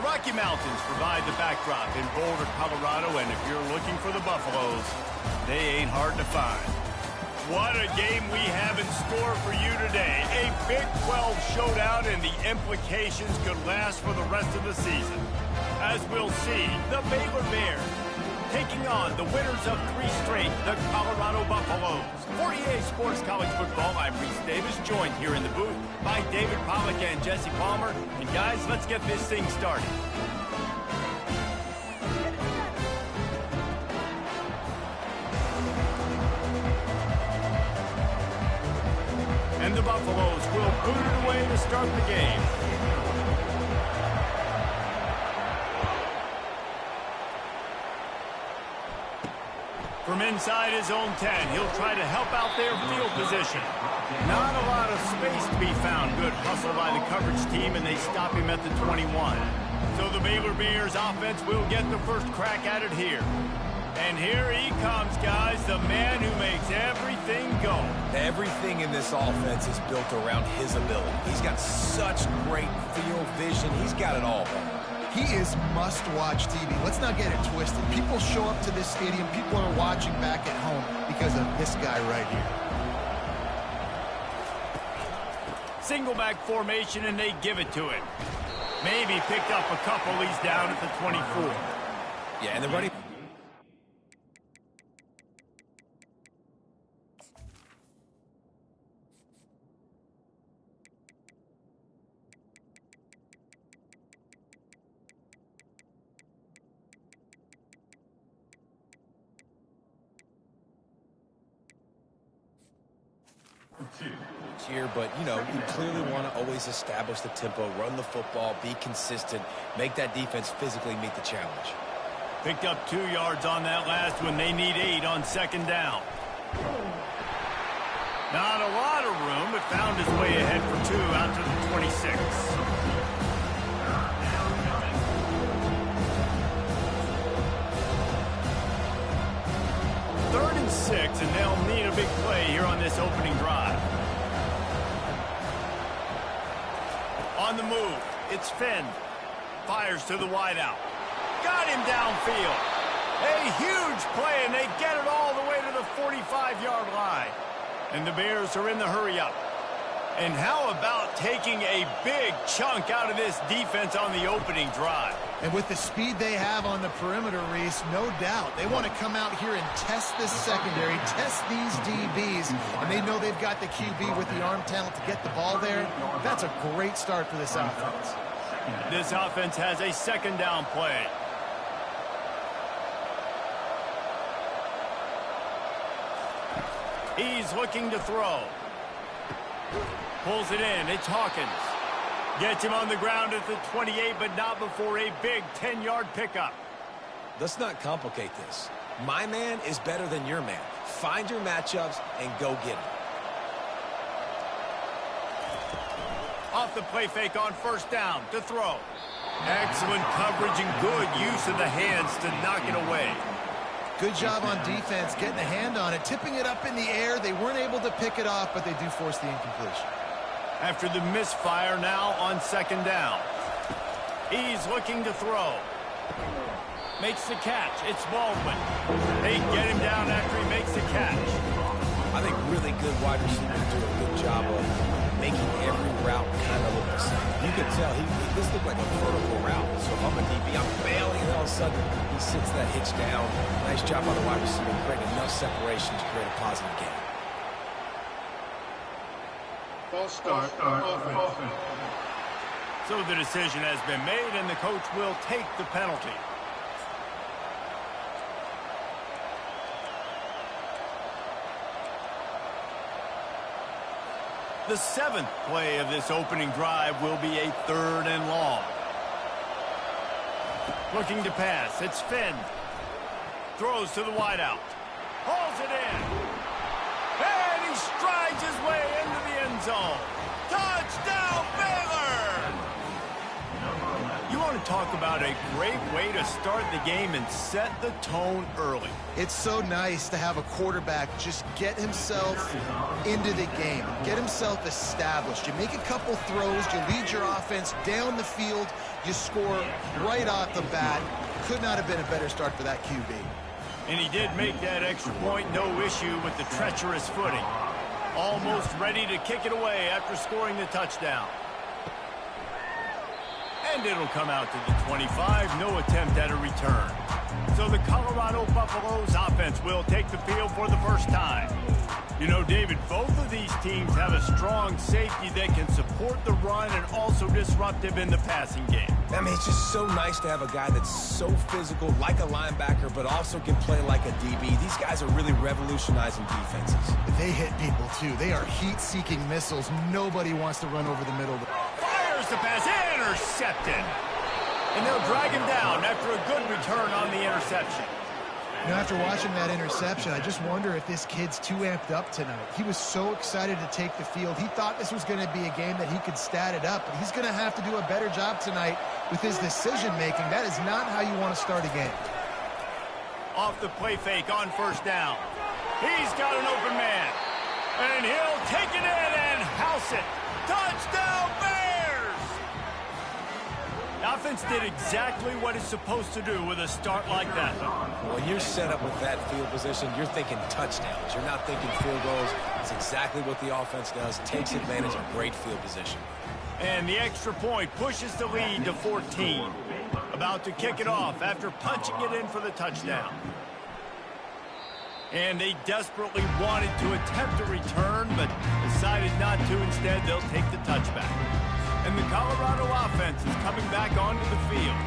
Rocky Mountains provide the backdrop in Boulder, Colorado, and if you're looking for the Buffaloes, they ain't hard to find. What a game we have in store for you today. A Big 12 showdown, and the implications could last for the rest of the season. As we'll see, the Baylor Bears taking on the winners of 3 straight, the Colorado Buffaloes. For EA Sports College Football, I'm Reese Davis, joined here in the booth by David Pollack and Jesse Palmer. And guys, let's get this thing started. And the Buffaloes will boot it away to start the game. From inside his own 10, he'll try to help out their field position. Not a lot of space to be found. Good hustle by the coverage team, and they stop him at the 21. So the Baylor Bears offense will get the first crack at it here. And here he comes, guys, the man who makes everything go. Everything in this offense is built around his ability. He's got such great field vision. He's got it all. He is must-watch TV. Let's not get it twisted. People show up to this stadium. People are watching back at home because of this guy right here. Single back formation, and they give it to him. Maybe picked up a couple. He's down at the 24. Yeah, and the running... here, but, you know, you clearly want to always establish the tempo, run the football, be consistent, make that defense physically meet the challenge. Picked up 2 yards on that last one. They need 8 on second down. Not a lot of room, but found his way ahead for 2 out to the 26. Third and 6, and they'll need a big play here on this opening drive. On the move, it's Finn. Fires to the wideout. Got him downfield. A huge play, and they get it all the way to the 45-yard line. And the Bears are in the hurry-up. And how about taking a big chunk out of this defense on the opening drive? And with the speed they have on the perimeter, Reese, no doubt, they want to come out here and test this secondary, test these DBs, and they know they've got the QB with the arm talent to get the ball there. That's a great start for this offense. This offense has a second down play. He's looking to throw. Pulls it in. It's Hawkins. Gets him on the ground at the 28, but not before a big 10-yard pickup. Let's not complicate this. My man is better than your man. Find your matchups and go get him. Off the play fake on first down to throw. Excellent coverage and good use of the hands to knock it away. Good job on defense getting a hand on it, tipping it up in the air. They weren't able to pick it off, but they do force the incompletion. After the misfire, now on second down. He's looking to throw. Makes the catch. It's Baldwin. They get him down after he makes the catch. I think really good wide receivers do a good job of making every route kind of look the same. You can tell this looked like a vertical route. So if I'm a DB, I'm bailing, and all of a sudden he sits that hitch down. Nice job on the wide receiver, creating enough separation to create a positive game. False start, offense. So the decision has been made, and the coach will take the penalty. The 7th play of this opening drive will be a 3rd and long. Looking to pass. It's Finn. Throws to the wideout. Hauls it in. And he strides his way into the end zone. Touchdown, Baylor! You want to talk about a great way to start the game and set the tone early. It's so nice to have a quarterback just get himself into the game, get himself established. You make a couple throws, you lead your offense down the field, you score right off the bat. Could not have been a better start for that QB. And he did make that extra point, no issue with the treacherous footing. Almost ready to kick it away after scoring the touchdown. And it'll come out to the 25, no attempt at a return. So the Colorado Buffaloes offense will take the field for the first time. You know, David, both of these teams have a strong safety that can support the run and also disruptive in the passing game. I mean, it's just so nice to have a guy that's so physical, like a linebacker, but also can play like a DB. These guys are really revolutionizing defenses. They hit people, too. They are heat-seeking missiles. Nobody wants to run over the middle. Fires the pass, intercepted. And they'll drag him down after a good return on the interception. You know, after watching that interception, I just wonder if this kid's too amped up tonight. He was so excited to take the field. He thought this was going to be a game that he could stat it up, but he's going to have to do a better job tonight with his decision-making. That is not how you want to start a game. Off the play fake on first down. He's got an open man. And he'll take it in and house it. Touchdown, Bears! The offense did exactly what it's supposed to do with a start like that. When you're set up with that field position, you're thinking touchdowns. You're not thinking field goals. It's exactly what the offense does. Takes advantage of great field position. And the extra point pushes the lead to 14. About to kick it off after punching it in for the touchdown. And they desperately wanted to attempt a return, but decided not to. Instead, they'll take the touchback. And the Colorado offense is coming back onto the field.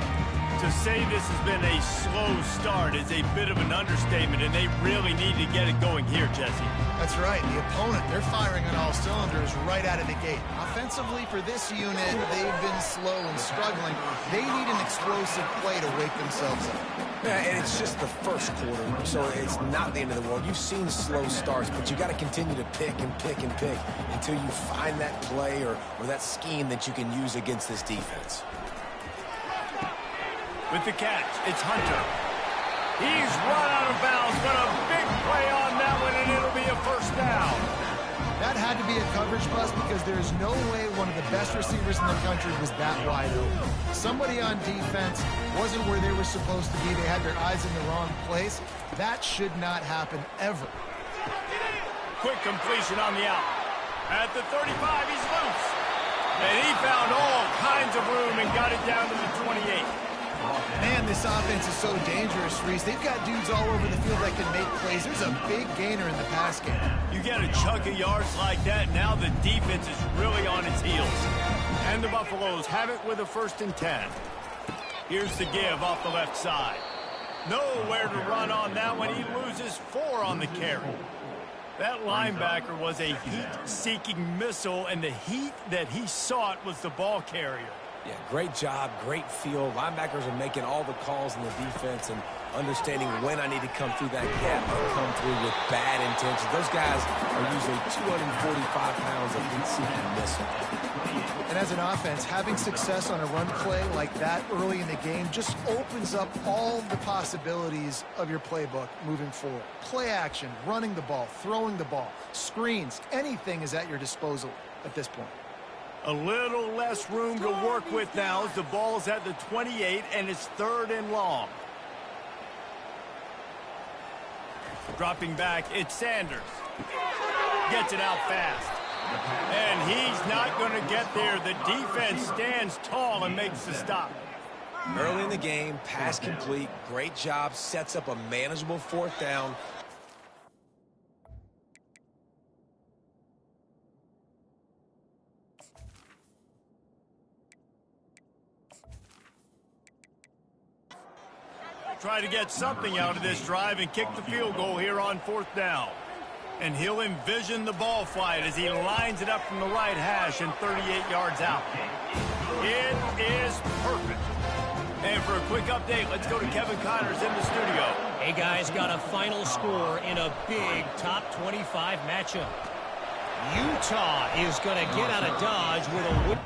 To say this has been a slow start is a bit of an understatement, and they really need to get it going here, Jesse. That's right. The opponent, they're firing on all cylinders right out of the gate. Offensively, for this unit, they've been slow and struggling. They need an explosive play to wake themselves up. Yeah, and it's just the first quarter, so it's not the end of the world. You've seen slow starts, but you got to continue to pick and pick and pick until you find that play or that scheme that you can use against this defense. With the catch, it's Hunter. He's run out of bounds, but a big play on that one, and it'll be a first down. That had to be a coverage bust because there's no way one of the best receivers in the country was that wide open. Somebody on defense wasn't where they were supposed to be. They had their eyes in the wrong place. That should not happen ever. Quick completion on the out. At the 35, he's loose. And he found all kinds of room and got it down to the 28. Man, this offense is so dangerous, Reese. They've got dudes all over the field that can make plays. There's a big gainer in the pass game. You get a chunk of yards like that, now the defense is really on its heels. And the Buffaloes have it with a 1st and 10. Here's the give off the left side. Nowhere to run on that one. He loses 4 on the carry. That linebacker was a heat-seeking missile, and the heat that he sought was the ball carrier. Yeah, great job, great feel. Linebackers are making all the calls in the defense and understanding when I need to come through that gap and come through with bad intentions. Those guys are usually 245 pounds of heat-seeking missile. And as an offense, having success on a run play like that early in the game just opens up all the possibilities of your playbook moving forward. Play action, running the ball, throwing the ball, screens, anything is at your disposal at this point. A little less room to work with now as the ball's at the 28 and it's 3rd and long. Dropping back, it's Sanders. Gets it out fast. And he's not going to get there. The defense stands tall and makes the stop. Early in the game, pass complete. Great job. Sets up a manageable 4th down. Try to get something out of this drive and kick the field goal here on 4th down. And he'll envision the ball flight as he lines it up from the right hash and 38 yards out. It is perfect. And for a quick update, let's go to Kevin Connors in the studio. Hey, guys, got a final score in a big top 25 matchup. Utah is going to get out of Dodge with a win.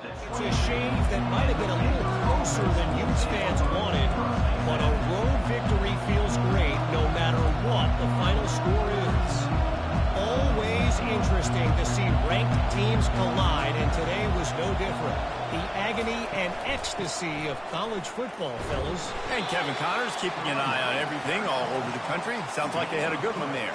It's a shave that might have been a little closer than Utes fans wanted, but a road victory feels great no matter what the final score is. Always interesting to see ranked teams collide, and today was no different. The agony and ecstasy of college football, fellas. And Kevin Connors keeping an eye on everything all over the country. Sounds like they had a good one there.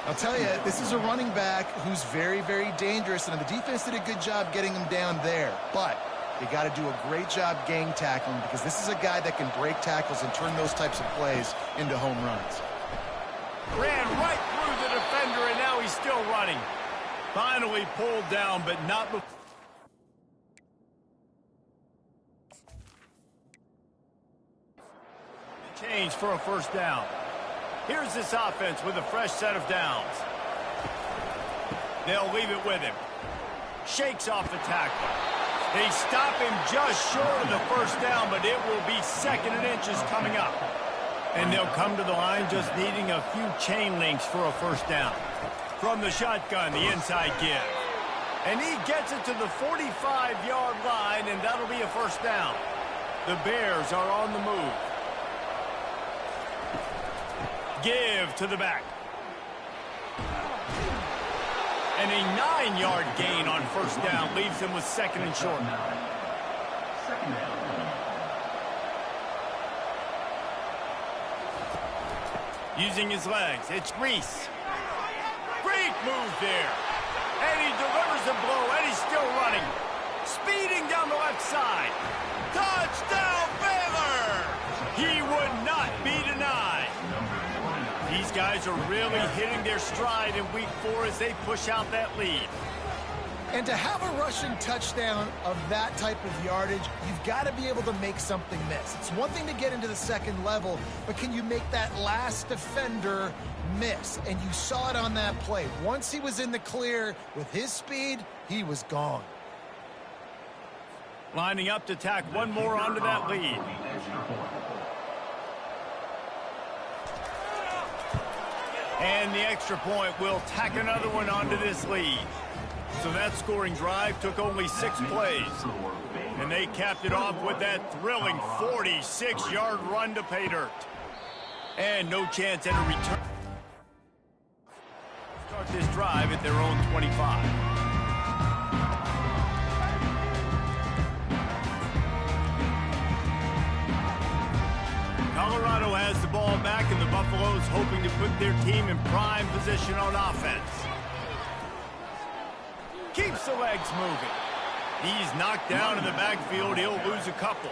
I'll tell you, this is a running back who's very, very dangerous, and the defense did a good job getting him down there. But they got to do a great job gang tackling, because this is a guy that can break tackles and turn those types of plays into home runs. Ran right through the defender, and now he's still running. Finally pulled down, but not before. Change for a first down. Here's this offense with a fresh set of downs. They'll leave it with him. Shakes off the tackle. They stop him just short of the first down, but it will be 2nd and inches coming up. And they'll come to the line just needing a few chain links for a first down. From the shotgun, the inside give. And he gets it to the 45-yard line, and that'll be a first down. The Bears are on the move. Give to the back. And a 9-yard gain on first down leaves him with 2nd and short. Using his legs, it's Reese. Great move there. And he delivers a blow, and he's still running. Speeding down the left side. Touchdown, Baylor! He would not be denied. These guys are really hitting their stride in week 4 as they push out that lead. And to have a rushing touchdown of that type of yardage, you've got to be able to make something miss. It's one thing to get into the second level, but can you make that last defender miss? And you saw it on that play. Once he was in the clear with his speed, he was gone. Lining up to tack one more onto that lead. And the extra point will tack another one onto this lead. So that scoring drive took only 6 plays. And they capped it off with that thrilling 46-yard run to pay dirt. And no chance at a return. Start this drive at their own 25. Colorado has the ball back, and the Buffaloes hoping to put their team in prime position on offense. Keeps the legs moving. He's knocked down in the backfield. He'll lose a couple.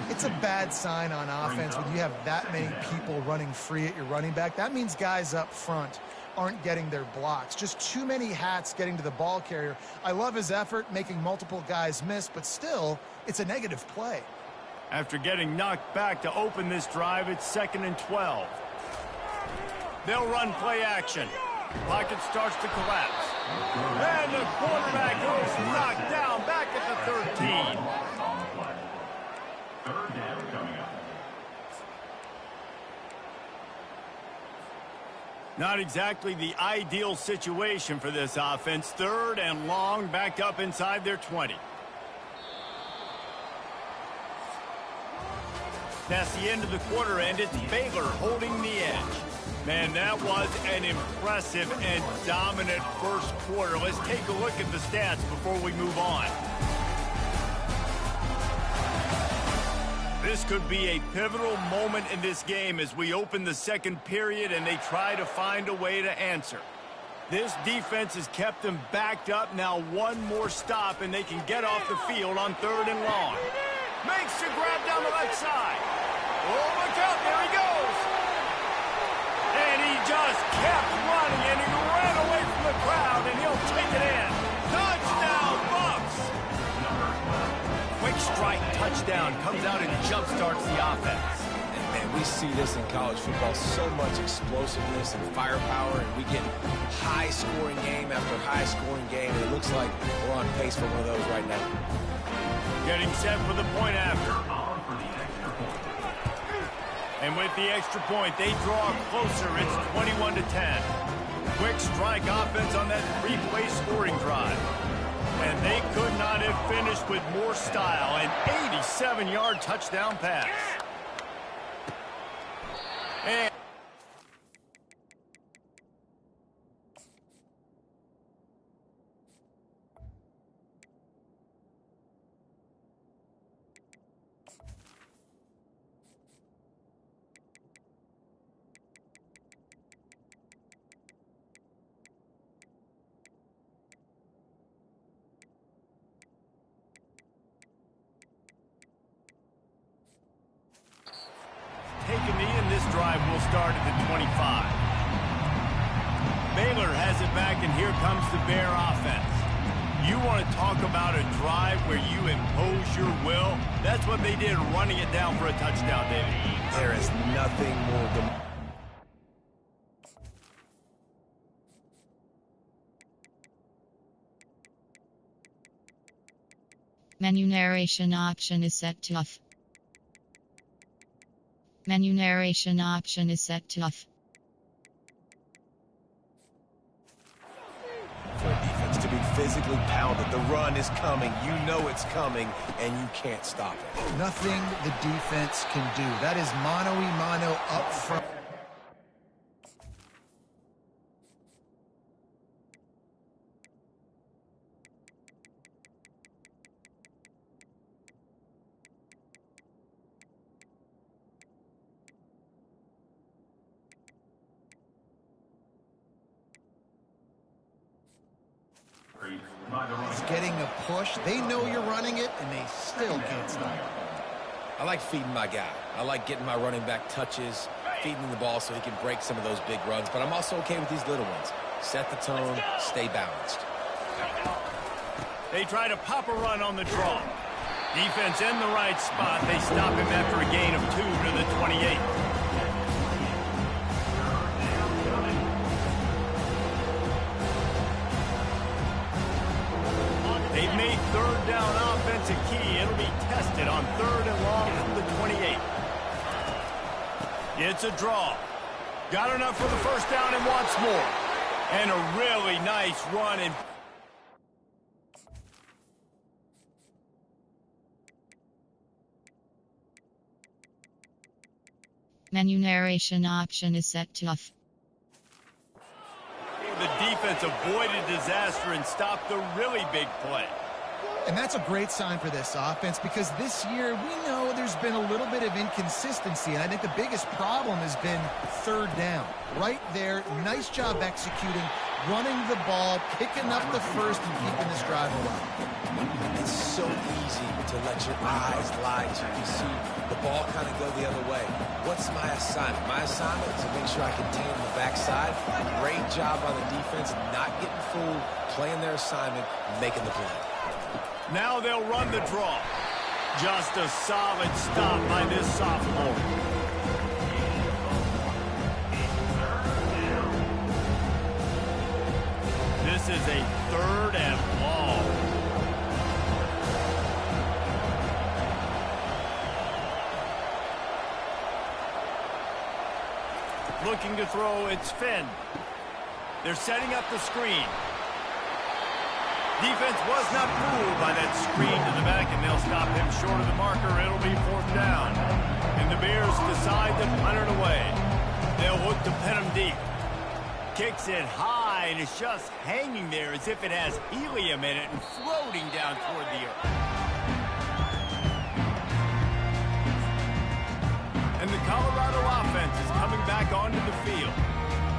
It's a bad sign on offense when you have that many people running free at your running back. That means guys up front aren't getting their blocks. Just too many hats getting to the ball carrier. I love his effort, making multiple guys miss, but still, it's a negative play. After getting knocked back to open this drive, it's 2nd and 12. They'll run play action. Pocket starts to collapse. And the quarterback is knocked down back at the 13. Third down coming up. Not exactly the ideal situation for this offense. 3rd and long, back up inside their 20. That's the end of the quarter, and it's Baylor holding the edge. Man, that was an impressive and dominant first quarter. Let's take a look at the stats before we move on. This could be a pivotal moment in this game as we open the second period and they try to find a way to answer. This defense has kept them backed up. Now one more stop and they can get off the field on 3rd and long. Makes the grab down the left side. Oh, look out, there he goes. And he just kept running, and he ran away from the crowd, and he'll take it in. Touchdown, Bucks! Quick strike touchdown comes out and jumpstarts the offense. And man, we see this in college football, so much explosiveness and firepower, and we get high-scoring game after high-scoring game, and it looks like we're on pace for one of those right now. Getting set for the point after. And with the extra point, they draw closer. It's 21-10. Quick strike offense on that 3-play scoring drive. And they could not have finished with more style. An 87-yard touchdown pass. And taking me, and this drive will start at the 25. Baylor has it back, and here comes the Bear offense. You want to talk about a drive where you impose your will? That's what they did, running it down for a touchdown, David. There is nothing more Menu narration option is set to off. Menu narration option is set to off. for a defense to be physically pounded. The run is coming. You know it's coming, and you can't stop it. Nothing the defense can do. That is mano-a-mano up front. He's getting a push. They know you're running it, and they still can't stop it. I like feeding my guy. I like getting my running back touches, feeding him the ball so he can break some of those big runs. But I'm also okay with these little ones. Set the tone, stay balanced. They try to pop a run on the draw. Defense in the right spot. They stop him after a gain of 2 to the 28. They've made third down offense a key. It'll be tested on 3rd and long from the 28. It's a draw. Got enough for the first down and wants more. And a really nice run. And Menu narration option is set to off. the defense avoided disaster and stopped the really big play. And that's a great sign for this offense, because this year we know there's been a little bit of inconsistency, and I think the biggest problem has been 3rd down. Right there, nice job executing, running the ball, picking up the first, and keeping this drive alive. It's so easy to let your eyes lie to you. You see the ball kind of go the other way. What's my assignment? My assignment is to make sure I contain the backside. Great job on the defense, not getting fooled, playing their assignment, making the play. Now they'll run the draw. Just a solid stop by this sophomore. This is a 3rd and long. Looking to throw, it's Finn. They're setting up the screen. Defense was not fooled by that screen to the back, and they'll stop him short of the marker. It'll be 4th down. And the Bears decide to punt it away. They'll look to pin him deep. Kicks it high, and it's just hanging there as if it has helium in it and floating down toward the earth. And the Colorado offense is coming back onto the field.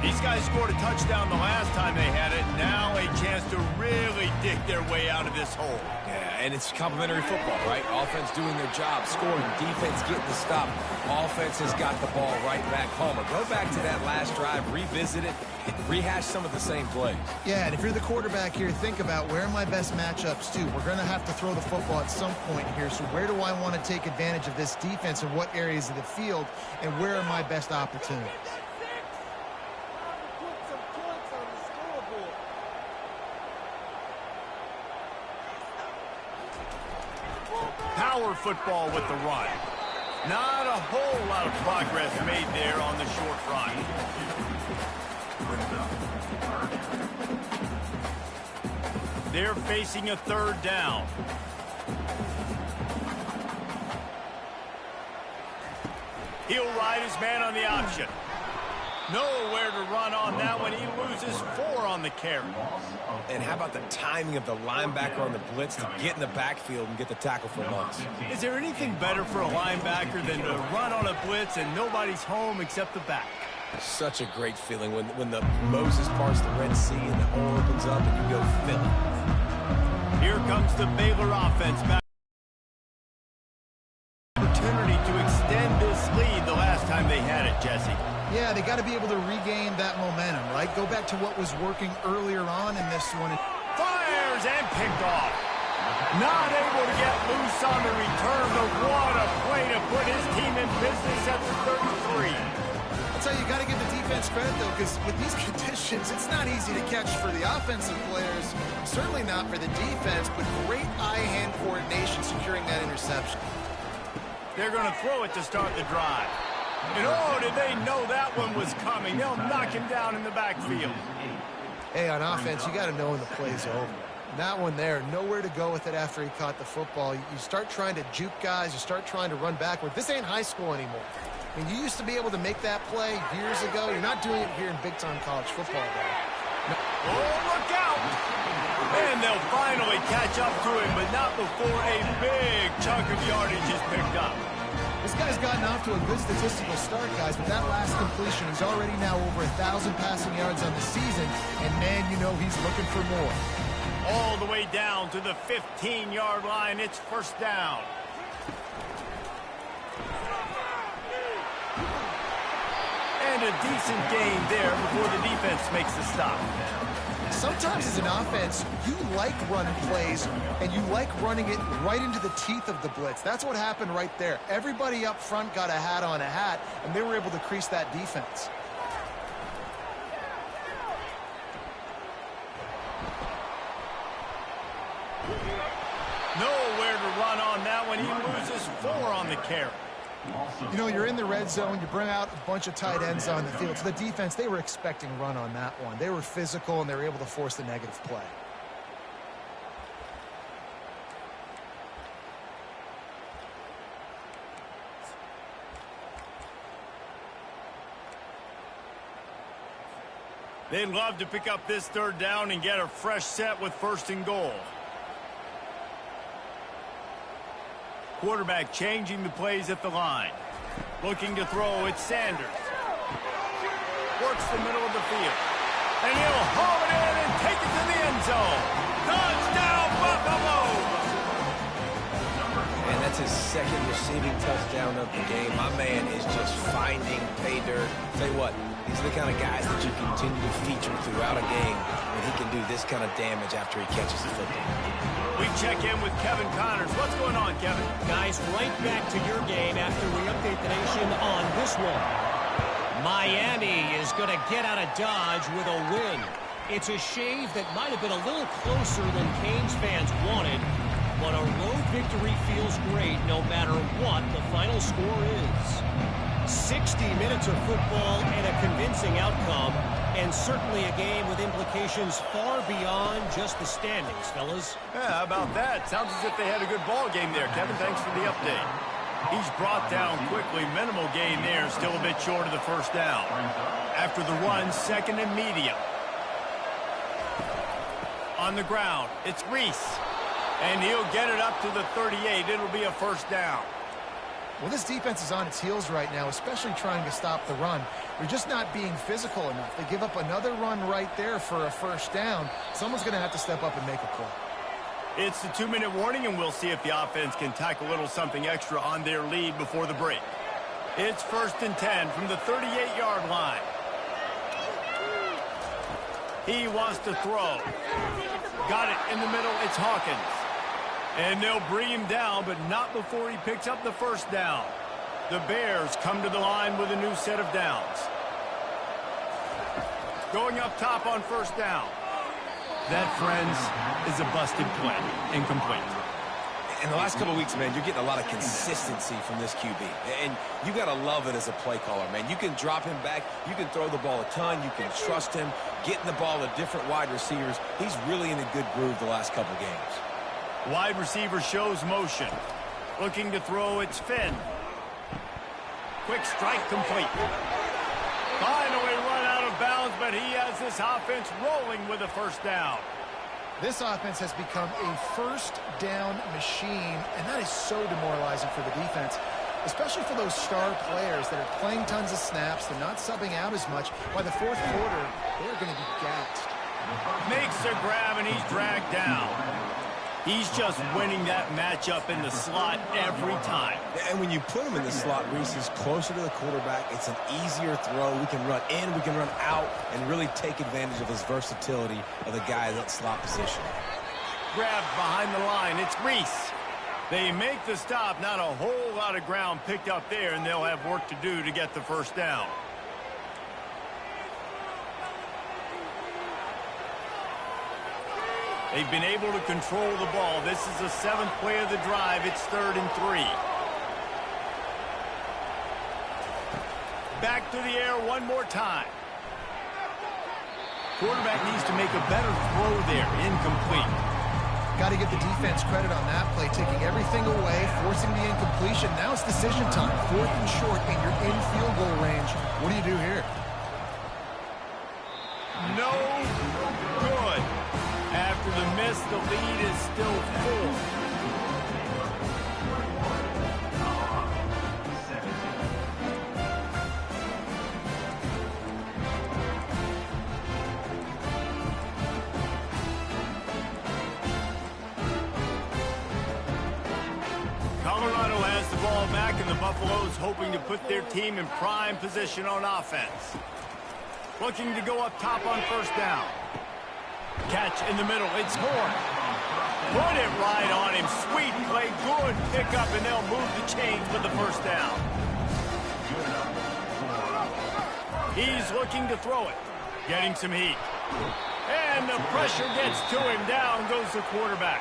These guys scored a touchdown the last time they had it. Now a chance to really dig their way out of this hole. Yeah, and it's complimentary football, right? Offense doing their job, scoring, defense getting the stop. Offense has got the ball right back home. Or go back to that last drive, revisit it, rehash some of the same plays. Yeah, and if you're the quarterback here, think about where are my best matchups too. We're going to have to throw the football at some point here, so where do I want to take advantage of this defense and what areas of the field, and where are my best opportunities? Power football with the run. Not a whole lot of progress made there on the short run. They're facing a third down. He'll ride his man on the option. Nowhere to run on that one. He loses 4 on the carry. And how about the timing of the linebacker on the blitz to get in the backfield and get the tackle for loss? Is there anything better for a linebacker than to run on a blitz and nobody's home except the back? Such a great feeling when the Moses parts the Red Sea and the hole opens up and you go fill it. Here comes the Baylor offense back. Opportunity to extend this lead the last time they had it, Jesse. Yeah, they got to be able to regain that momentum, right? Go back to what was working earlier on in this one. Fires and picked off. Not able to get loose on the return, but what a play to put his team in business at the 33. That's how you got to give the defense credit, though, because with these conditions, it's not easy to catch for the offensive players, certainly not for the defense, but great eye-hand coordination securing that interception. They're going to throw it to start the drive. And oh, did they know that one was coming? They'll knock him down in the backfield. Hey, on offense, you got to know when the play's over. That one there, nowhere to go with it after he caught the football. You start trying to juke guys. You start trying to run backward. This ain't high school anymore. I mean, you used to be able to make that play years ago. You're not doing it here in big-time college football, though. No. Oh, look out! And they'll finally catch up to him, but not before a big chunk of yardage is picked up. This guy's gotten off to a good statistical start, guys, but that last completion, he's already now over 1,000 passing yards on the season, and, man, you know he's looking for more. All the way down to the 15-yard line. It's first down. And a decent gain there before the defense makes the stop. Sometimes as an offense, you like running plays, and you like running it right into the teeth of the blitz. That's what happened right there. Everybody up front got a hat on a hat, and they were able to crease that defense. Nowhere to run on that one. He loses 4 on the carry. You know, you're in the red zone. You bring out a bunch of tight ends on the field. So the defense, they were expecting run on that one. They were physical, and they were able to force the negative play. They'd love to pick up this third down and get a fresh set with 1st and goal. Quarterback changing the plays at the line. Looking to throw, it's Sanders. Works the middle of the field. And he'll haul it in and take it to the end zone. Touchdown, Buffalo! And that's his 2nd receiving touchdown of the game. My man is just finding pay dirt. Tell you what, these are the kind of guys that you continue to feature throughout a game when he can do this kind of damage after he catches the football. We check in with Kevin Connors. What's going on, Kevin? Guys, right back to your game after we update the nation on this one. Miami is going to get out of Dodge with a win. It's a shave that might have been a little closer than Canes fans wanted, but a road victory feels great no matter what the final score is. 60 minutes of football and a convincing outcome, and certainly a game with implications far beyond just the standings, fellas. Yeah, how about that? Sounds as if they had a good ball game there. Kevin, thanks for the update. He's brought down quickly. Minimal gain there, still a bit short of the 1st down. After the run, 2nd and medium. On the ground, it's Reese. And he'll get it up to the 38. It'll be a 1st down. Well, this defense is on its heels right now, especially trying to stop the run. They're just not being physical enough. They give up another run right there for a 1st down. Someone's going to have to step up and make a play. It's the 2-minute warning, and we'll see if the offense can tack a little something extra on their lead before the break. It's 1st and 10 from the 38-yard line. He wants to throw. Got it in the middle. It's Hawkins. And they'll bring him down, but not before he picks up the 1st down. The Bears come to the line with a new set of downs. Going up top on 1st down. That, friends, is a busted play. Incomplete. In the last couple of weeks, man, you're getting a lot of consistency from this QB. And you got to love it as a play caller, man. You can drop him back. You can throw the ball a ton. You can trust him. Getting the ball to different wide receivers. He's really in a good groove the last couple games. Wide receiver shows motion. Looking to throw, it's Finn. Quick strike complete. Finally run out of bounds, but he has this offense rolling with a first down. This offense has become a first down machine, and that is so demoralizing for the defense, especially for those star players that are playing tons of snaps. They're not subbing out as much. By the fourth quarter, they're going to be gassed. Makes a grab, and he's dragged down. He's just winning that matchup in the slot every time. And when you put him in the slot, Reese is closer to the quarterback. It's an easier throw. We can run in, we can run out, and really take advantage of his versatility of the guy in that slot position. Grabbed behind the line. It's Reese. They make the stop. Not a whole lot of ground picked up there, and they'll have work to do to get the first down. They've been able to control the ball. This is the 7th play of the drive. It's 3rd and 3. Back to the air one more time. Quarterback needs to make a better throw there. Incomplete. Got to give the defense credit on that play, taking everything away, forcing the incompletion. Now it's decision time. 4th and short, and you're in field goal range. What do you do here? No good. After the miss, the lead is still 4. Colorado has the ball back, and the Buffaloes hoping to put their team in prime position on offense. Looking to go up top on first down. Catch in the middle. It's Horn. Put it right on him. Sweet play. Good pickup, and they'll move the chains with the first down. He's looking to throw it. Getting some heat. And the pressure gets to him. Down goes the quarterback.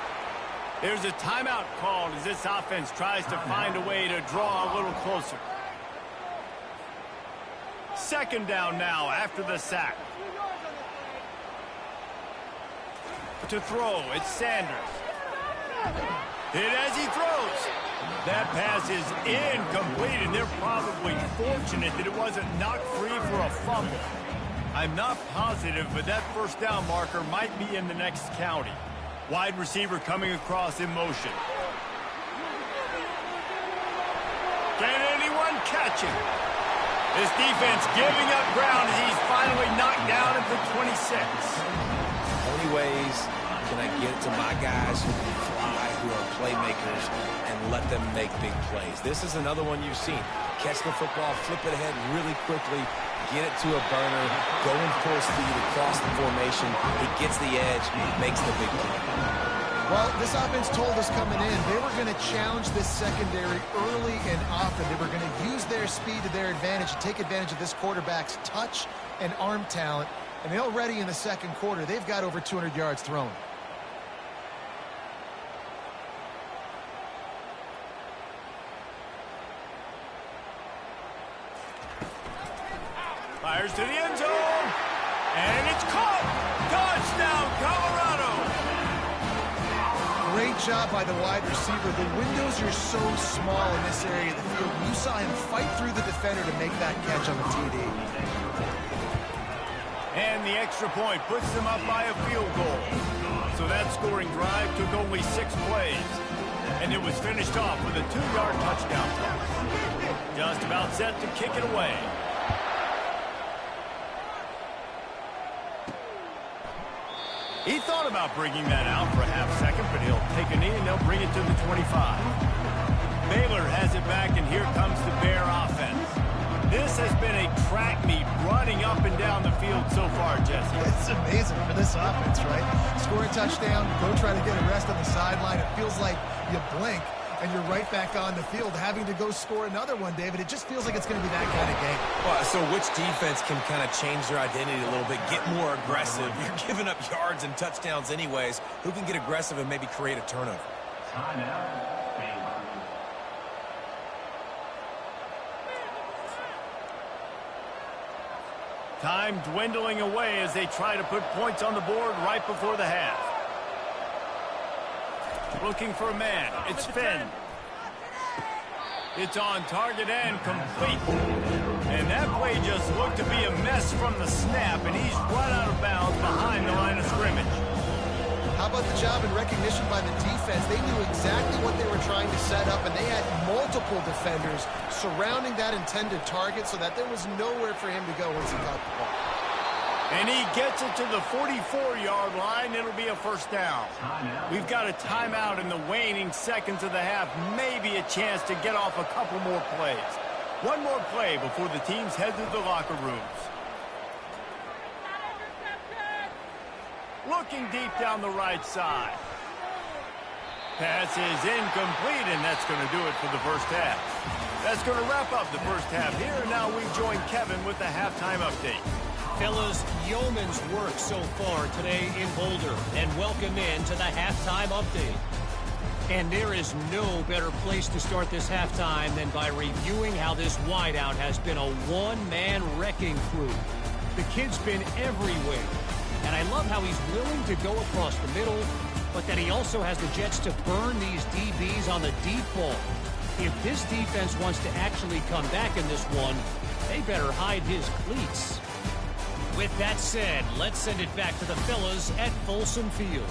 There's a timeout called as this offense tries to find a way to draw a little closer. 2nd down now after the sack. To throw, it's Sanders. Hit as he throws. That pass is incomplete, and they're probably fortunate that it wasn't knocked free for a fumble. I'm not positive, but that first down marker might be in the next county. Wide receiver coming across in motion. Can anyone catch him? This defense giving up ground as he's finally knocked down at the 26. How many ways can I get to my guys who can fly, who are playmakers, and let them make big plays? This is another one you've seen. Catch the football, flip it ahead really quickly, get it to a burner, go in full speed across the formation. He gets the edge, makes the big play. Well, this offense told us coming in they were going to challenge this secondary early and often. They were going to use their speed to their advantage and take advantage of this quarterback's touch and arm talent. And already in the 2nd quarter, they've got over 200 yards thrown. Fires to the end zone. And it's caught. Touchdown, Colorado. Great job by the wide receiver. The windows are so small in this area of the field. You saw him fight through the defender to make that catch on the TD. And the extra point puts them up by a field goal. So that scoring drive took only 6 plays. And it was finished off with a 2-yard touchdown toss. Just about set to kick it away. He thought about bringing that out for a half second, but he'll take a knee and they'll bring it to the 25. Baylor has it back, and here comes the Bear offense. This has been a track meet running up and down the field so far, Jesse. It's amazing for this offense, right? Score a touchdown, go try to get a rest on the sideline. It feels like you blink, and you're right back on the field having to go score another one, David. It just feels like it's going to be that kind of game. Well, so which defense can kind of change their identity a little bit, get more aggressive? You're giving up yards and touchdowns anyways. Who can get aggressive and maybe create a turnover? Time dwindling away as they try to put points on the board right before the half. Looking for a man. It's Finn. It's on target and complete. And that play just looked to be a mess from the snap, and he's right out of bounds behind the line of scrimmage. How about the job and recognition by the defense? They knew exactly what they were trying to set up, and they had multiple defenders surrounding that intended target so that there was nowhere for him to go once he got the ball. And he gets it to the 44-yard line. It'll be a first down. We've got a timeout in the waning seconds of the half. Maybe a chance to get off a couple more plays. One more play before the teams head to the locker rooms. Looking deep down the right side. Pass is incomplete, and that's going to do it for the first half. That's going to wrap up the first half here. And now we join Kevin with the halftime update. Fellas, yeoman's work so far today in Boulder, and welcome in to the halftime update. And there is no better place to start this halftime than by reviewing how this wideout has been a one-man wrecking crew. The kid's been everywhere, and I love how he's willing to go across the middle, but that he also has the jets to burn these DBs on the deep ball. If this defense wants to actually come back in this one, they better hide his cleats. With that said, let's send it back to the fellas at Folsom Field.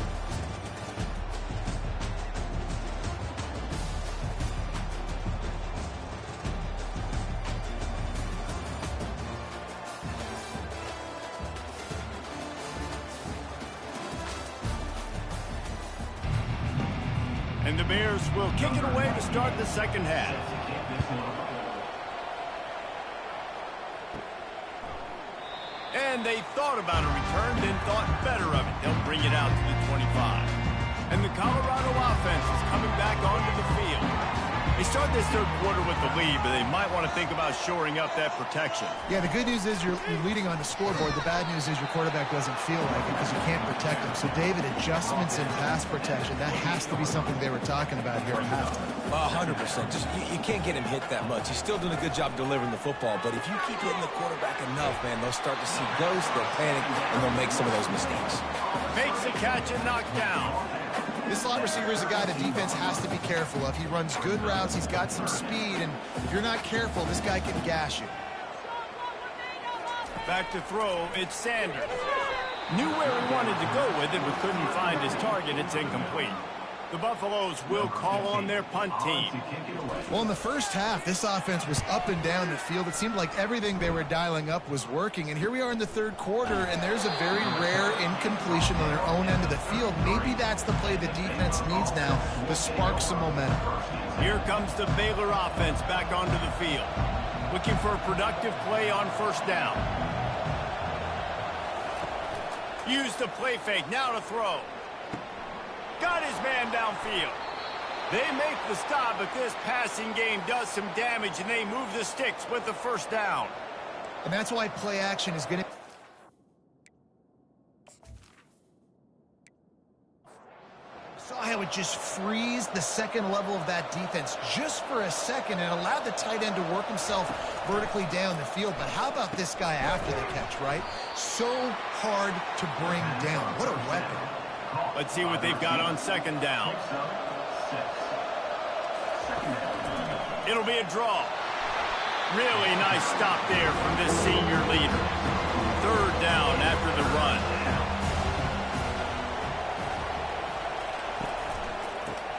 And the Bears will kick it away to start the second half. And they thought about a return, then thought better of it. They'll bring it out to the 25. And the Colorado offense is coming back onto the field. They start this third quarter with the lead, but they might want to think about shoring up that protection. Yeah, the good news is you're leading on the scoreboard. The bad news is your quarterback doesn't feel like it because you can't protect him. So, David, adjustments in pass protection, that has to be something they were talking about here at halftime. 100%. Just you can't get him hit that much. He's still doing a good job delivering the football, but if you keep hitting the quarterback enough, man, they'll start to see ghosts, they'll panic, and they'll make some of those mistakes. Makes the catch and knocked down. This slot receiver is a guy the defense has to be careful of. He runs good routes, he's got some speed, and if you're not careful, this guy can gash you. Back to throw, it's Sanders. Knew where he wanted to go with it, but couldn't find his target. It's incomplete. The Buffaloes will call on their punt team. Well, in the first half, this offense was up and down the field. It seemed like everything they were dialing up was working. And here we are in the third quarter, and there's a very rare incompletion on their own end of the field. Maybe that's the play the defense needs now to spark some momentum. Here comes the Baylor offense back onto the field. Looking for a productive play on first down. Use the play fake, now to throw. Got his man downfield. They make the stop, but this passing game does some damage, and they move the sticks with the first down. And that's why play action is going to... Saw how it just freeze the second level of that defense just for a second and allowed the tight end to work himself vertically down the field. But how about this guy after the catch, right? So hard to bring down. What a weapon. Let's see what they've got on second down. It'll be a draw. Really nice stop there from this senior leader. Third down after the run.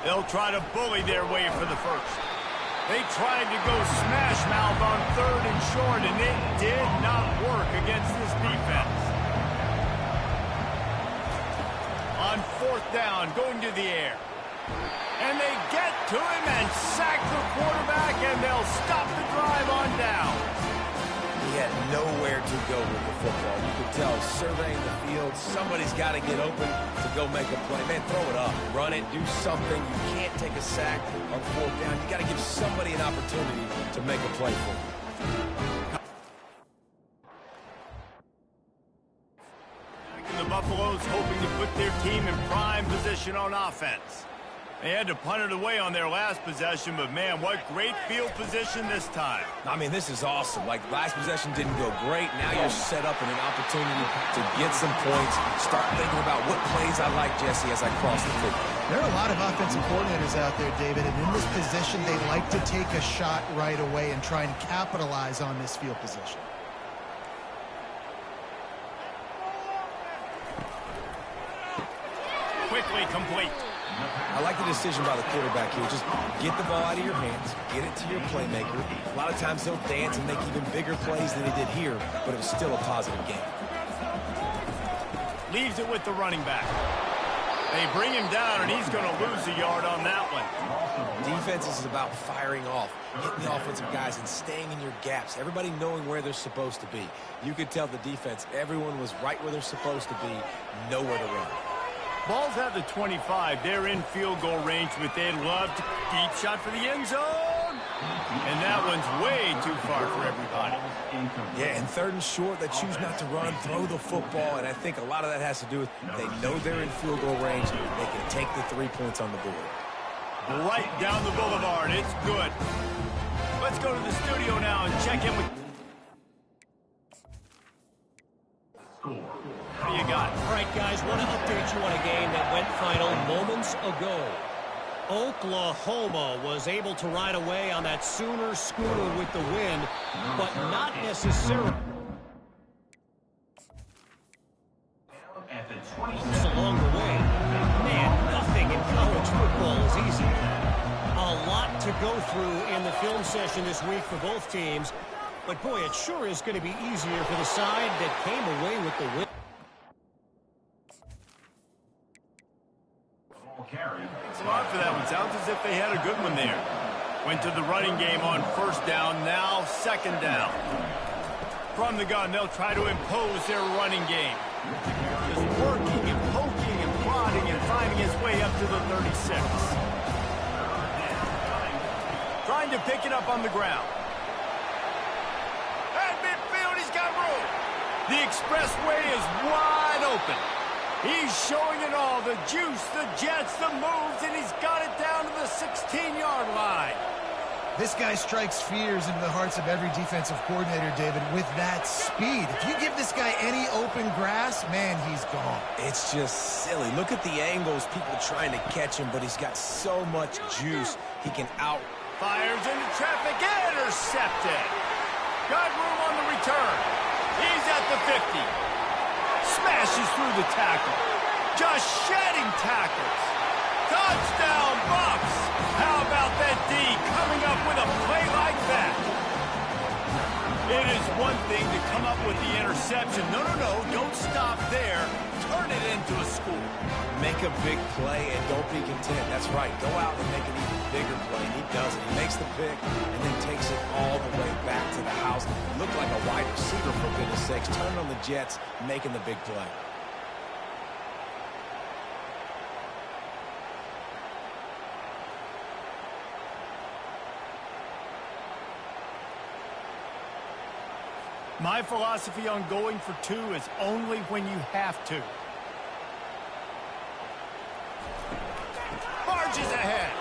They'll try to bully their way for the first. They tried to go smash mouth on third and short, and it did not work against this defense. On fourth down, going to the air. And they get to him and sack the quarterback, and they'll stop the drive on down. He had nowhere to go with the football. You could tell, surveying the field, somebody's got to get open to go make a play. Man, throw it up, run it, do something. You can't take a sack on fourth down. You got to give somebody an opportunity to make a play for you. The Buffaloes hoping to put their team in prime position on offense. They had to punt it away on their last possession, but man, what great field position this time. I mean, this is awesome. Like, last possession didn't go great. Now you're set up in an opportunity to get some points. Start thinking about what plays I like, Jesse, as I cross the field. There are a lot of offensive coordinators out there, David, and in this position, they like to take a shot right away and try and capitalize on this field position. Quickly complete. I like the decision by the quarterback here. Just get the ball out of your hands, get it to your playmaker. A lot of times they'll dance and make even bigger plays than they did here, but it was still a positive game. Leaves it with the running back. They bring him down, and he's going to lose a yard on that one. Defense is about firing off, hitting the offensive guys, and staying in your gaps. Everybody knowing where they're supposed to be. You could tell the defense, everyone was right where they're supposed to be, nowhere to run. Ball's at the 25. They're in field goal range, but they'd love to. Deep shot for the end zone. And that one's way too far for everybody. Yeah, and third and short, they choose not to run, throw the football, and I think a lot of that has to do with they know they're in field goal range. They can take the 3 points on the board. Right down the boulevard. It's good. Let's go to the studio now and check in with... What do you got? All right, guys, want to update you on a game that went final moments ago. Oklahoma was able to ride away on that Sooner schooner with the win, but not necessarily along the way. Man, nothing in college football is easy. A lot to go through in the film session this week for both teams, but boy, it sure is going to be easier for the side that came away with the win. It's a lot for that one. Sounds as if they had a good one there. Went to the running game on first down, now second down. From the gun, they'll try to impose their running game. Just working and poking and prodding and finding his way up to the 36. Trying to pick it up on the ground. At midfield, he's got room. The expressway is wide open. He's showing it all, the juice, the jets, the moves, and he's got it down to the 16-yard line. This guy strikes fears into the hearts of every defensive coordinator, David, with that speed. If you give this guy any open grass, man, he's gone. It's just silly. Look at the angles, people trying to catch him, but he's got so much juice. He can out. Fires into traffic, intercepted. Got room on the return. He's at the 50. Smashes through the tackle. Just shedding tackles. Touchdown, Bucks. How about that D coming up with a play like that? It is one thing to come up with the interception. No, don't stop there. Turn it into a score. Make a big play and don't be content. That's right. Go out and make an even bigger play. And he does it. He makes the pick and then takes it all the way back to the house. Looked like a wide receiver, for goodness sakes. Turning on the Jets, making the big play. My philosophy on going for two is only when you have to. Barges ahead.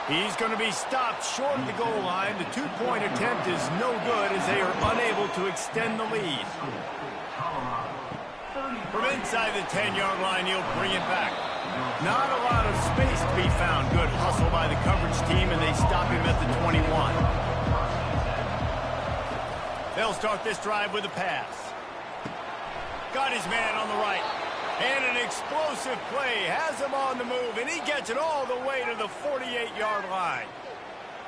He's going to be stopped short of the goal line. The two-point attempt is no good as they are unable to extend the lead. From inside the 10-yard line, he'll bring it back. Not a lot of space to be found. Good hustle by the coverage team, and they stop him at the 21. They'll start this drive with a pass. Got his man on the right. And an explosive play has him on the move, and he gets it all the way to the 48-yard line.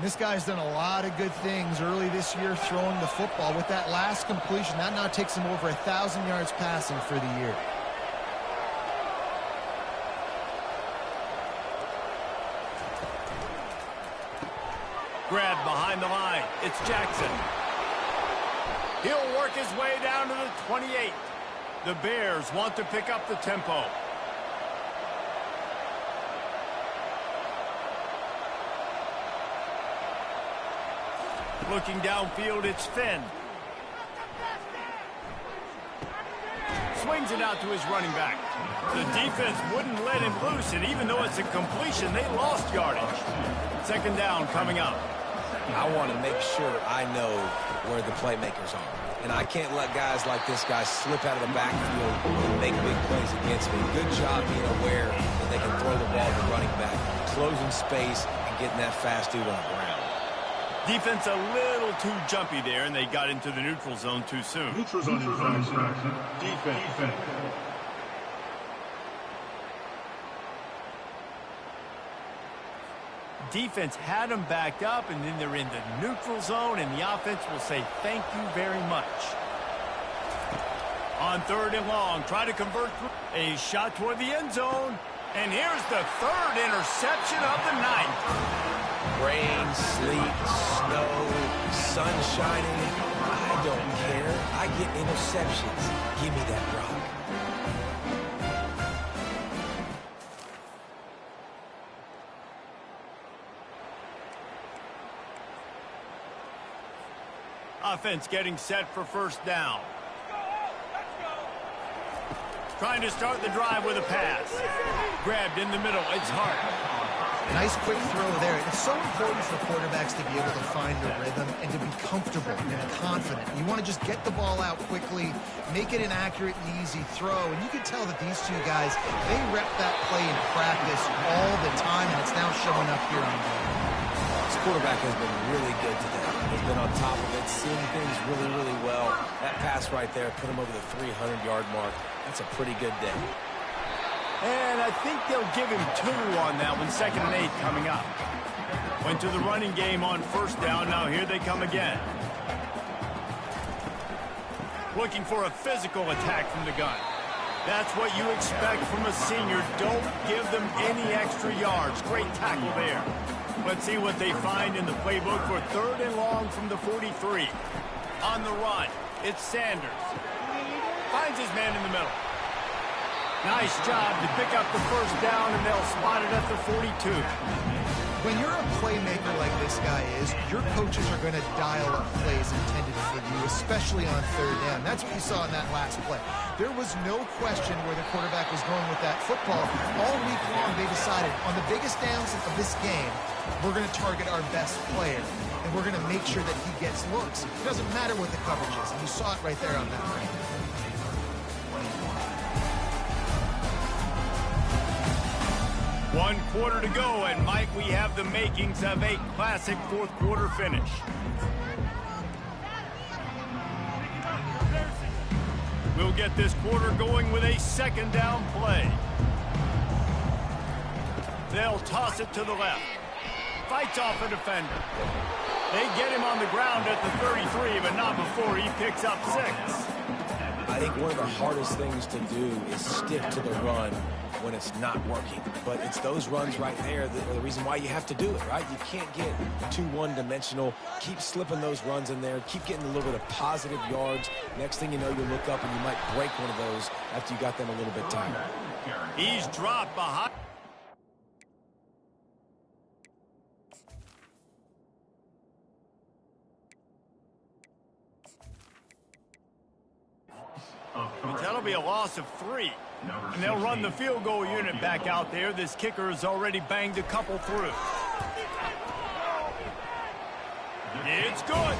This guy's done a lot of good things early this year throwing the football. With that last completion, that now takes him over 1,000 yards passing for the year. Grabbed behind the line. It's Jackson. He'll work his way down to the 28. The Bears want to pick up the tempo. Looking downfield, it's Finn. swings it out to his running back. The defense wouldn't let him loose, and even though it's a completion, they lost yardage. Second down coming up. I want to make sure I know where the playmakers are. And I can't let guys like this guy slip out of the backfield and make big plays against me. Good job being aware that they can throw the ball to the running back, closing space, and getting that fast dude on the ground. Defense a little too jumpy there, and they got into the neutral zone too soon. Neutral zone infraction. Defense. Defense had them backed up, and then they're in the neutral zone, and the offense will say thank you very much. On third and long, try to convert a shot toward the end zone, and here's the third interception of the night. Rain, sleet, snow, sun shining, I don't care. I get interceptions. Give me that rock. Offense getting set for first down. Trying to start the drive with a pass. Grabbed in the middle. It's Hart. Nice quick throw there. It's so important for quarterbacks to be able to find their rhythm and to be comfortable and confident. You want to just get the ball out quickly, make it an accurate and easy throw. And you can tell that these two guys, they rep that play in practice all the time, and it's now showing up here on game. This quarterback has been really good today. He's been on top of it, seeing things really, really well. That pass right there put him over the 300-yard mark. That's a pretty good day. And I think they'll give him 2 on that one. 2nd and 8 coming up. Went to the running game on first down. Now here they come again. Looking for a physical attack from the gun. That's what you expect from a senior. Don't give them any extra yards. Great tackle there. Let's see what they find in the playbook for third and long from the 43. On the run, it's Sanders. Finds his man in the middle. Nice job to pick up the first down, and they'll spot it at the 42. When you're a playmaker like this guy is, your coaches are going to dial up plays intended for you, especially on third down. That's what you saw in that last play. There was no question where the quarterback was going with that football. All week long, they decided on the biggest downs of this game, we're going to target our best player, and we're going to make sure that he gets looks. It doesn't matter what the coverage is, and you saw it right there on that play. 1 quarter to go, and Mike, we have the makings of a classic fourth quarter finish. We'll get this quarter going with a second down play. They'll toss it to the left. Fights off a defender. They get him on the ground at the 33, but not before he picks up 6. I think one of the hardest things to do is stick to the run when it's not working. But it's those runs right there that are the reason why you have to do it, right? You can't get too one-dimensional. Keep slipping those runs in there. Keep getting a little bit of positive yards. Next thing you know, you look up and you might break one of those after you got them a little bit tired. He's dropped behind. That'll be a loss of 3. And they'll run the field goal unit back out there. This kicker has already banged a couple through. It's good.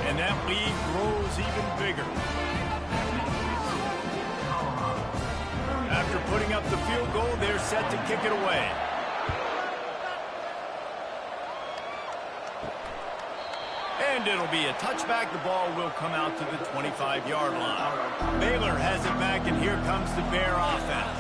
And that lead grows even bigger. After putting up the field goal, they're set to kick it away. And it'll be a touchback. The ball will come out to the 25-yard line. Baylor has it back, and here comes the Bear offense.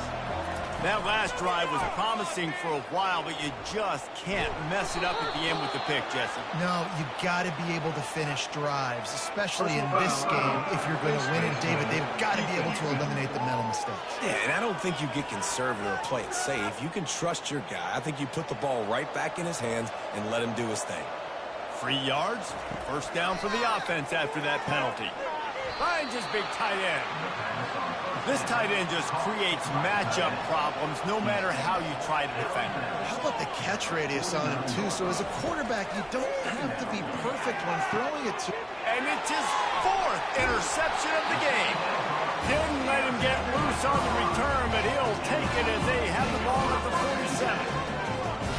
That last drive was promising for a while, but you just can't mess it up at the end with the pick, Jesse. No, you got to be able to finish drives, especially in this game. If you're going to win it, David, they've got to be able to eliminate the mental mistakes. Yeah, and I don't think you get conservative or play it safe. You can trust your guy. I think you put the ball right back in his hands and let him do his thing. 3 yards, first down for the offense after that penalty. Finds his big tight end. This tight end just creates matchup problems no matter how you try to defend him. How about the catch radius on him, too? So as a quarterback, you don't have to be perfect when throwing it to... And it's his 4th interception of the game. Didn't let him get loose on the return, but he'll take it as they have the ball at the 47.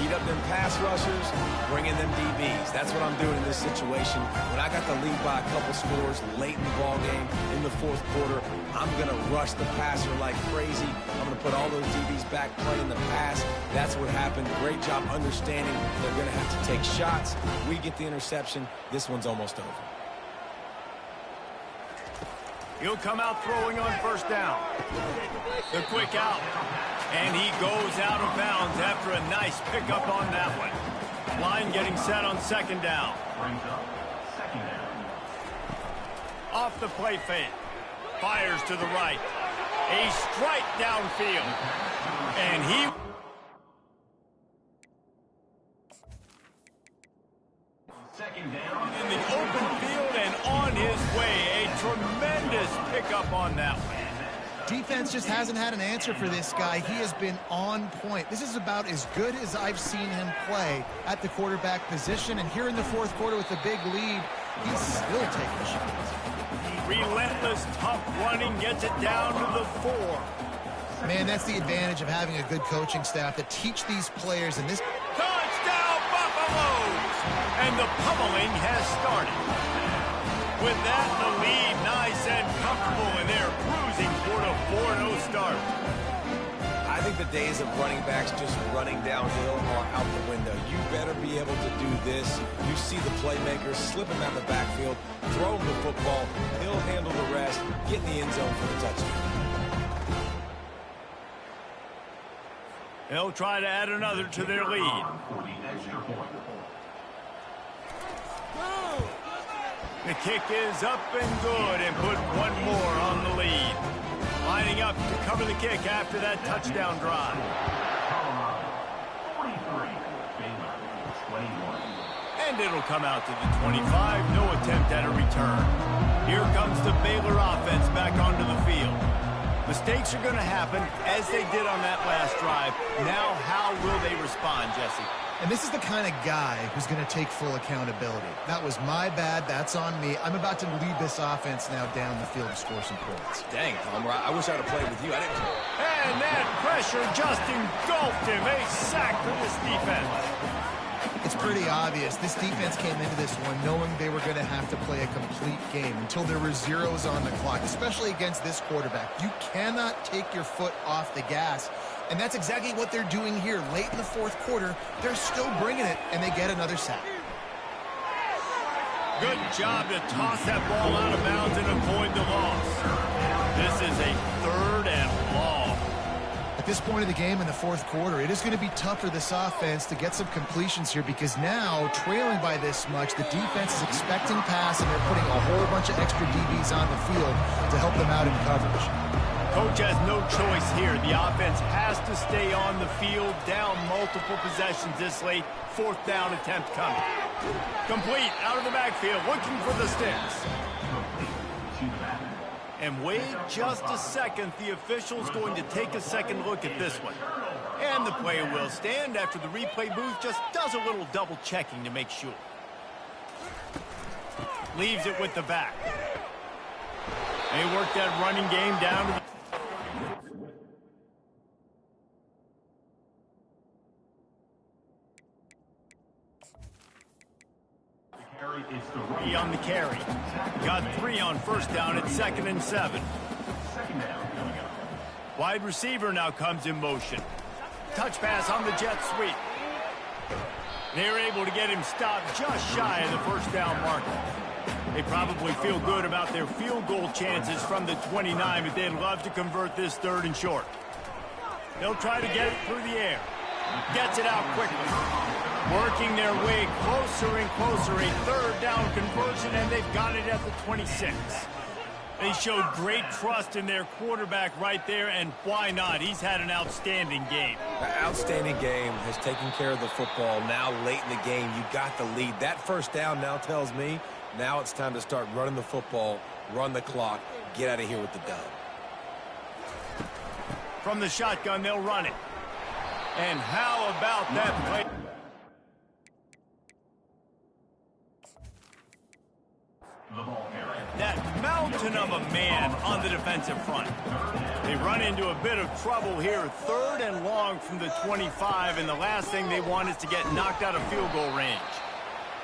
Heat up them pass rushers, bring in them DBs. That's what I'm doing in this situation. When I got the lead by a couple scores late in the ball game, in the fourth quarter, I'm going to rush the passer like crazy. I'm going to put all those DBs back playing the pass. That's what happened. Great job understanding they're going to have to take shots. We get the interception. This one's almost over. He'll come out throwing on first down. The quick out. And he goes out of bounds after a nice pickup on that one. Line getting set on second down. Off the play fake. Fires to the right. A strike downfield. And he... Second down. in the open field and on his way. A tremendous pickup on that one. Defense just hasn't had an answer for this guy. He has been on point. This is about as good as I've seen him play at the quarterback position. And here in the fourth quarter with a big lead, he's still taking shots. Relentless, tough running, gets it down to the 4. Man, that's the advantage of having a good coaching staff that teach these players. And this Touchdown, Buffaloes! And the pummeling has started. With that, the lead nice and comfortable, and they're cruising toward a 4-0 start. I think the days of running backs just running downhill are out the window. You better be able to do this. You see the playmakers slipping down the backfield, throw him the football, he'll handle the rest, get in the end zone for the touchdown. They'll try to add another to their lead. The kick is up and good, and put one more on the lead. Lining up to cover the kick after that touchdown drive. And it'll come out to the 25. No attempt at a return. Here comes the Baylor offense back onto the field. Mistakes are going to happen, as they did on that last drive. Now, how will they respond, Jesse? And this is the kind of guy who's going to take full accountability. That was my bad. That's on me. I'm about to lead this offense now down the field to score some points. Dang, Palmer, I wish I'd have played with you. I didn't. And that pressure just engulfed him. A sack for this defense. It's pretty obvious. This defense came into this one knowing they were going to have to play a complete game until there were zeros on the clock, especially against this quarterback. You cannot take your foot off the gas. And that's exactly what they're doing here. Late in the fourth quarter, they're still bringing it, and they get another sack. Good job to toss that ball out of bounds and avoid the loss. This is a 3rd and long. At this point of the game in the fourth quarter, it is going to be tough for this offense to get some completions here because now, trailing by this much, the defense is expecting pass, and they're putting a whole bunch of extra DBs on the field to help them out in coverage. Coach has no choice here. The offense has to stay on the field, down multiple possessions this late. 4th down attempt coming. Complete, out of the backfield, looking for the sticks. And wait just a second. The official's going to take a second look at this one. And the play will stand after the replay booth just does a little double checking to make sure. Leaves it with the back. They work that running game down to the... on the carry. Got 3 on first down at 2nd and 7. Wide receiver now comes in motion. Touch pass on the jet sweep. They're able to get him stopped just shy of the first down marker. They probably feel good about their field goal chances from the 29, but they'd love to convert this 3rd and short. They'll try to get it through the air. Gets it out quickly. Working their way closer and closer. A 3rd down conversion, and they've got it at the 26. They showed great trust in their quarterback right there, and why not? He's had an outstanding game. Outstanding game, has taken care of the football. Now late in the game, you got the lead. That first down now tells me now it's time to start running the football, run the clock, get out of here with the dub. From the shotgun, they'll run it. And how about that play? That mountain of a man on the defensive front. They run into a bit of trouble here, 3rd and long from the 25, and the last thing they want is to get knocked out of field goal range.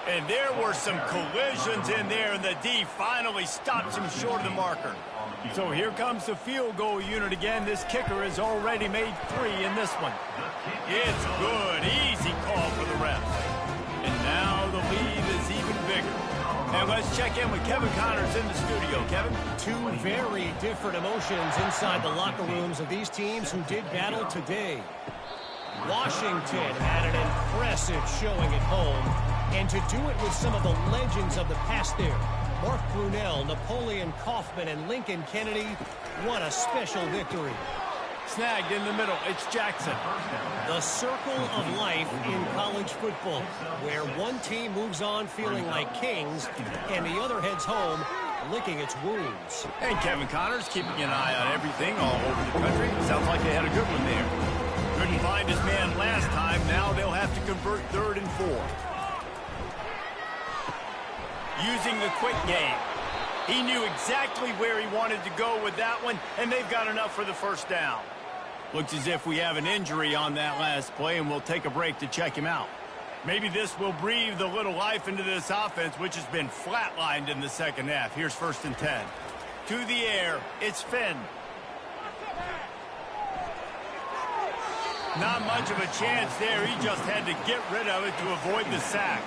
And there were some collisions in there, and the D finally stops him short of the marker. So here comes the field goal unit again. This kicker has already made 3 in this one. It's good. Easy call for the refs. And now the lead is even bigger. And let's check in with Kevin Connors in the studio. Kevin? 2 very different emotions inside the locker rooms of these teams who did battle today. Washington had an impressive showing at home. And to do it with some of the legends of the past there, Mark Brunell, Napoleon Kaufman, and Lincoln Kennedy, what a special victory. Snagged in the middle, it's Jackson. The circle of life in college football, where one team moves on feeling like kings, and the other heads home licking its wounds. And Kevin Connors keeping an eye on everything all over the country. Sounds like they had a good one there. Couldn't find his man last time. Now they'll have to convert 3rd and 4. Using the quick game. He knew exactly where he wanted to go with that one, and they've got enough for the first down. Looks as if we have an injury on that last play, and we'll take a break to check him out. Maybe this will breathe a little life into this offense, which has been flatlined in the second half. Here's 1st and 10. To the air, it's Finn. Not much of a chance there. He just had to get rid of it to avoid the sack.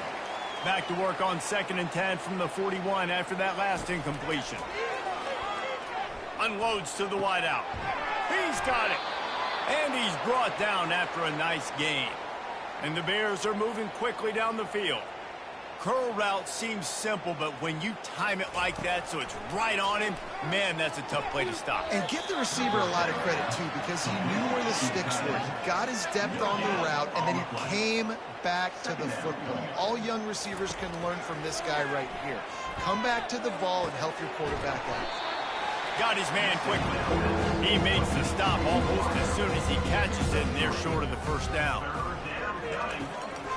Back to work on 2nd and 10 from the 41 after that last incompletion. Unloads to the wideout. He's got it. And he's brought down after a nice gain. And the Bears are moving quickly down the field. Curl route seems simple, but when you time it like that so it's right on him, man, that's a tough play to stop. And give the receiver a lot of credit, too, because he knew where the sticks were. He got his depth on the route, and then he came back to the football. All young receivers can learn from this guy right here. Come back to the ball and help your quarterback out. Got his man quickly. He makes the stop almost as soon as he catches it, and they're short of the first down.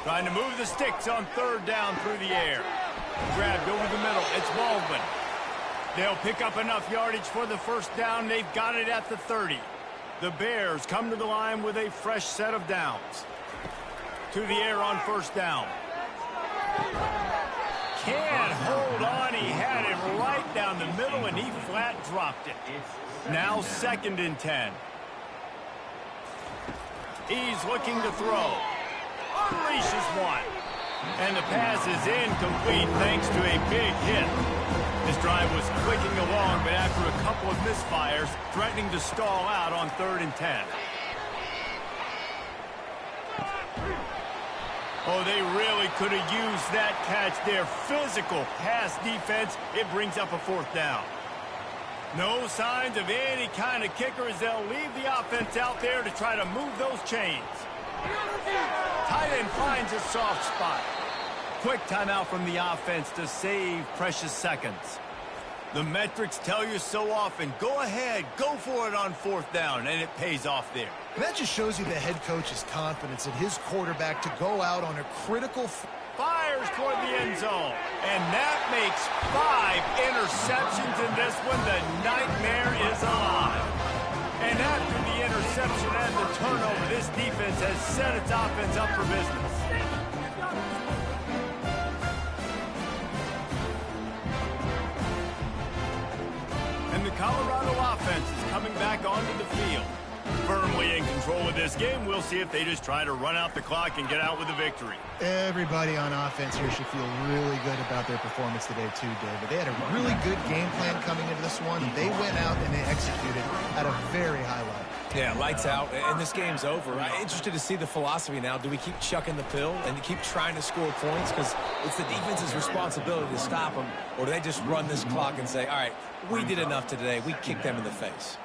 Trying to move the sticks on 3rd down through the air. Grabbed over the middle. It's Baldwin. They'll pick up enough yardage for the first down. They've got it at the 30. The Bears come to the line with a fresh set of downs. To the air on 1st down. Can't hold on. He had it right down the middle, and he flat dropped it. Now 2nd and 10. He's looking to throw. Unleashes one. And the pass is incomplete thanks to a big hit. This drive was clicking along, but after a couple of misfires, threatening to stall out on 3rd and 10. Oh, they really could have used that catch there. Physical pass defense. It brings up a 4th down. No signs of any kind of kicker as they'll leave the offense out there to try to move those chains. Tight end finds a soft spot. Quick timeout from the offense to save precious seconds. The metrics tell you so often, go ahead, go for it on 4th down, and it pays off there. And that just shows you the head coach's confidence in his quarterback to go out on a critical... Fires toward the end zone. And that makes 5 interceptions in this one. The nightmare is alive. And after the interception and the turnover, this defense has set its offense up for business. And the Colorado offense is coming back onto the field. Firmly in control of this game. We'll see if they just try to run out the clock and get out with a victory. Everybody on offense here should feel really good about their performance today too, David. They had a really good game plan coming into this one. They went out and they executed at a very high level. Yeah, lights out, and this game's over. I'm interested to see the philosophy now. Do we keep chucking the pill and keep trying to score points? Because it's the defense's responsibility to stop them. Or do they just run this clock and say, all right, we did enough today. We kicked them in the face.